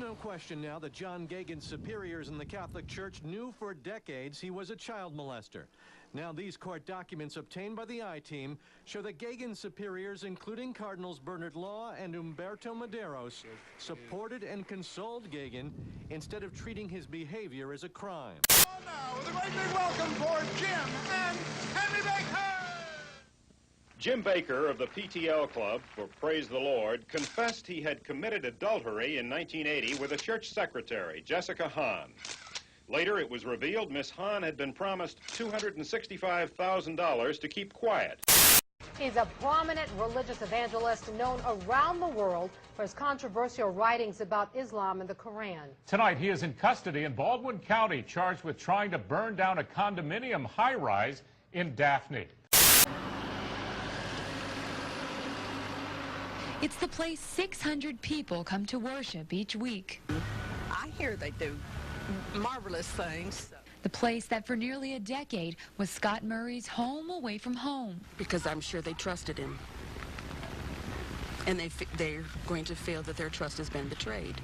no question now that John Gagin's superiors in the Catholic Church knew for decades he was a child molester. Now these court documents obtained by the I-Team show that Gagin's superiors, including Cardinals Bernard Law and Umberto Medeiros, supported and consoled Gagin instead of treating his behavior as a crime. Now, with a great big welcome for Jim and Henry Baker! Jim Baker of the PTL Club for Praise the Lord confessed he had committed adultery in 1980 with a church secretary, Jessica Hahn. Later, it was revealed Miss Hahn had been promised $265,000 to keep quiet. He's a prominent religious evangelist known around the world for his controversial writings about Islam and the Quran. Tonight, he is in custody in Baldwin County, charged with trying to burn down a condominium high-rise in Daphne. It's the place 600 people come to worship each week. I hear they do marvelous things. The place that for nearly a decade was Scott Murray's home away from home. Because I'm sure they trusted him. And they're going to feel that their trust has been betrayed.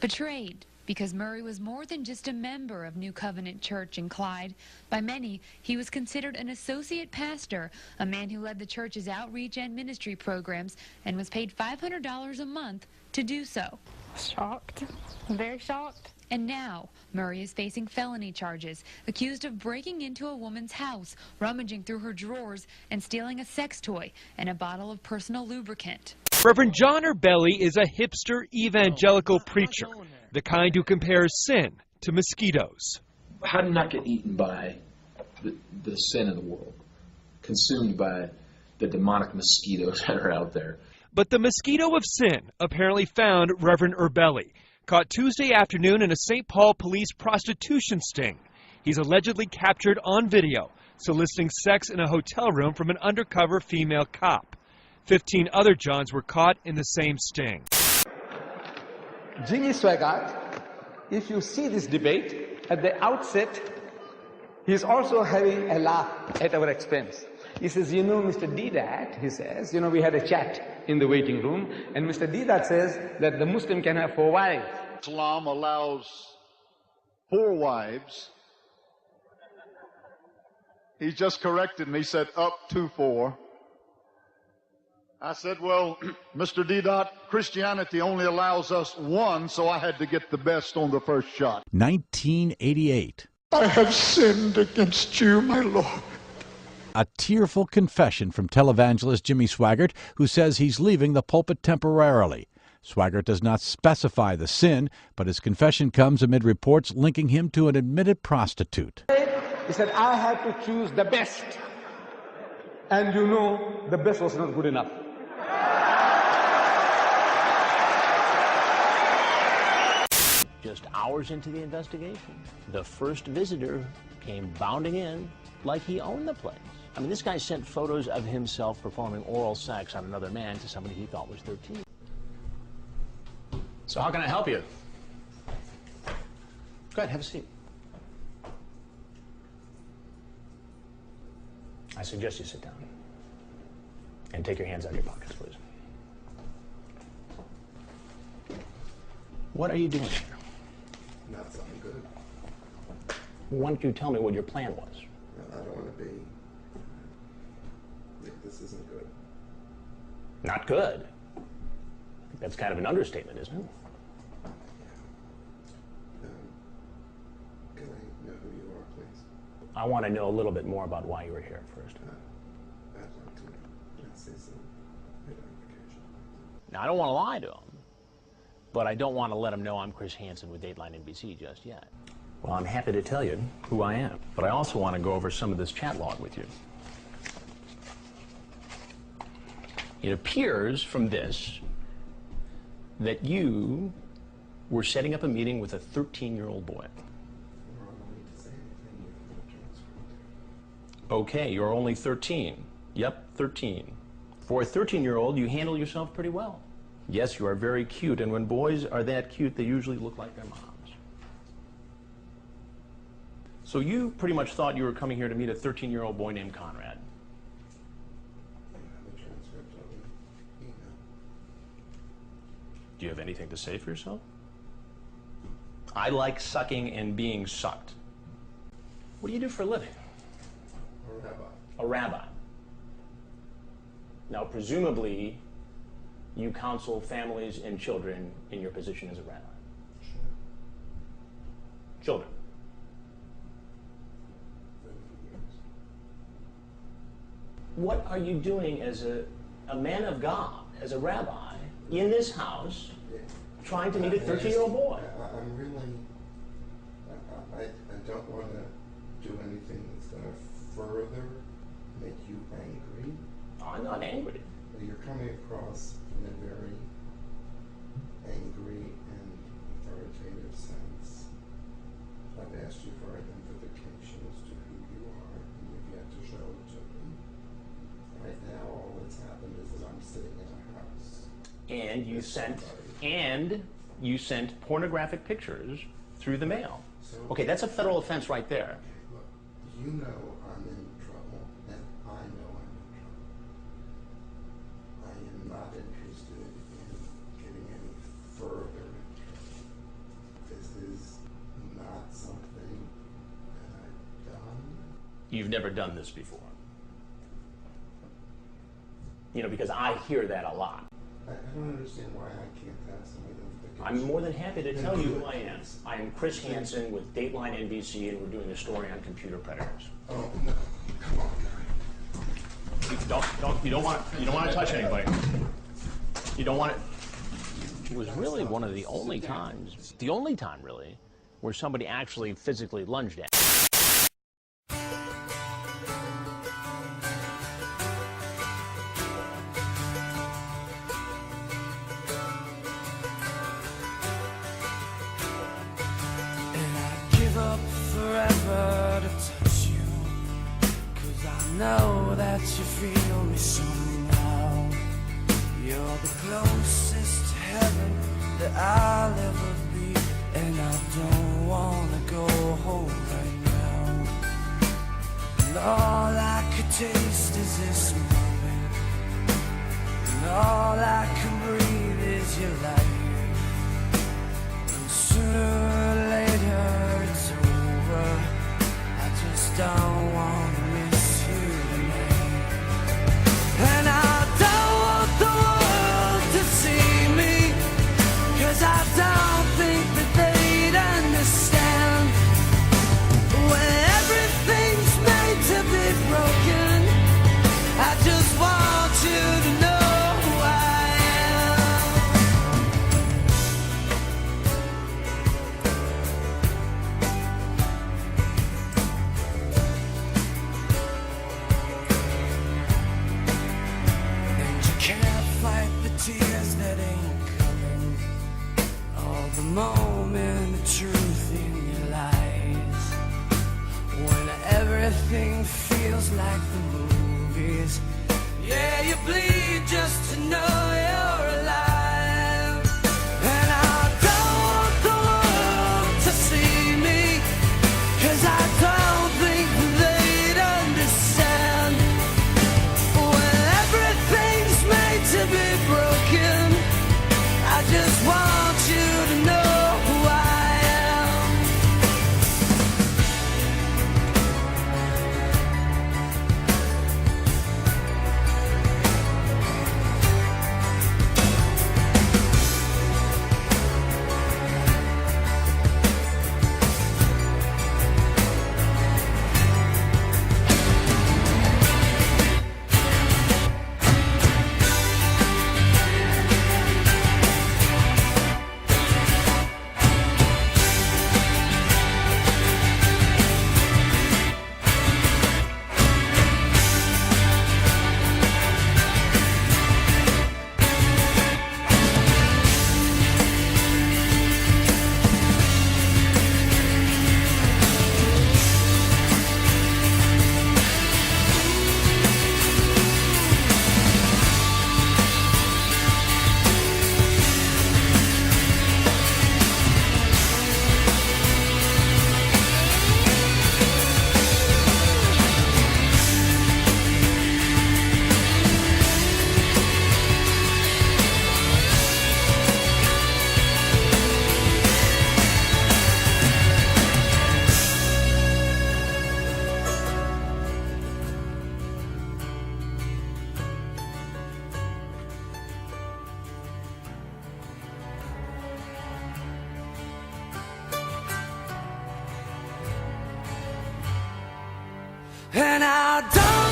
Betrayed because Murray was more than just a member of New Covenant Church in Clyde. By many, he was considered an associate pastor, a man who led the church's outreach and ministry programs and was paid $500 a month to do so. Shocked. Very shocked. And now, Murray is facing felony charges, accused of breaking into a woman's house, rummaging through her drawers, and stealing a sex toy and a bottle of personal lubricant. Reverend John Urbelli is a hipster evangelical preacher, the kind who compares sin to mosquitoes. How to not get eaten by the sin of the world, consumed by the demonic mosquitoes that are out there. But the mosquito of sin apparently found Reverend Urbelli, caught Tuesday afternoon in a St. Paul police prostitution sting. He's allegedly captured on video, soliciting sex in a hotel room from an undercover female cop. 15 other Johns were caught in the same sting. Jimmy Swaggart, if you see this debate, at the outset, he's also having a laugh at our expense. He says, you know, Mr. Deedat, he says, you know, we had a chat in the waiting room, and Mr. Deedat says that the Muslim can have 4 wives. Islam allows 4 wives. He just corrected me, said up to 4. I said, well, Mr. Deedat, Christianity only allows us 1, so I had to get the best on the first shot. 1988. I have sinned against you, my Lord. A tearful confession from televangelist Jimmy Swaggart, who says he's leaving the pulpit temporarily. Swaggart does not specify the sin, but his confession comes amid reports linking him to an admitted prostitute. He said, I had to choose the best. And you know, the best was not good enough. Just hours into the investigation, the first visitor came bounding in like he owned the place. I mean, this guy sent photos of himself performing oral sex on another man to somebody he thought was 13. So how can I help you? Go ahead, have a seat. I suggest you sit down. And take your hands out of your pockets, please. What are you doing here? Not something good. Why don't you tell me what your plan was? I don't want to be. This isn't good. Not good? I think that's kind of an understatement, isn't it? Can I know who you are, please? I want to know a little bit more about why you were here first. I'd like to see some identification. Now, I don't want to lie to him, but I don't want to let him know I'm Chris Hansen with Dateline NBC just yet. Well, I'm happy to tell you who I am, but I also want to go over some of this chat log with you. It appears from this that you were setting up a meeting with a 13-year-old boy. Okay, you're only 13. Yep, 13. For a 13-year-old, you handle yourself pretty well. Yes, you are very cute, and when boys are that cute, they usually look like their moms. So you pretty much thought you were coming here to meet a 13-year-old boy named Conrad. Do you have anything to say for yourself? I like sucking and being sucked. What do you do for a living? A rabbi. A rabbi. Now, presumably, you counsel families and children in your position as a rabbi. Sure. Children. What are you doing as a man of God, as a rabbi, in this house, trying to meet a 13-year-old boy? I'm really, I don't want to do anything that's going to further make you angry. I'm not angry. You're coming across in a very angry and authoritative sense. I've asked you for identification as to who you are, and you've yet to show it to me. Right now, all that's happened is that I'm sitting in a house. And you sent pornographic pictures through the mail. Okay, that's a federal offense right there. Look, you know I'm in trouble, and I know I'm in trouble. I am not interested in getting any further in trouble. This is not something that I've done. You've never done this before. You know, because I hear that a lot. I don't understand why I can't have some identification. I'm more than happy to tell you who I am. I am Chris Hansen with Dateline NBC, and we're doing a story on computer predators. Oh, no. Come on, You don't want to touch anybody. You don't want to. It was really one of the only time really, where somebody actually physically lunged at me. Know that you feel me somehow. You're the closest to heaven that I'll ever be, and I don't wanna go home right now. And all I could taste is this moment, and all I can breathe is your life. And sooner or later it's over. I just don't wanna miss. And I don't want the world to see me, 'cause I don't think that they'd understand. When everything's made to be broken, I just want you to know who I tears that ain't coming, all the moment of truth in your lies. When everything feels like the movies, yeah, you bleed just to know you're alive. And I don't want the world to see me, 'cause I don't think they'd understand. When everything's made to be broken, I just want you to know who I am. I don't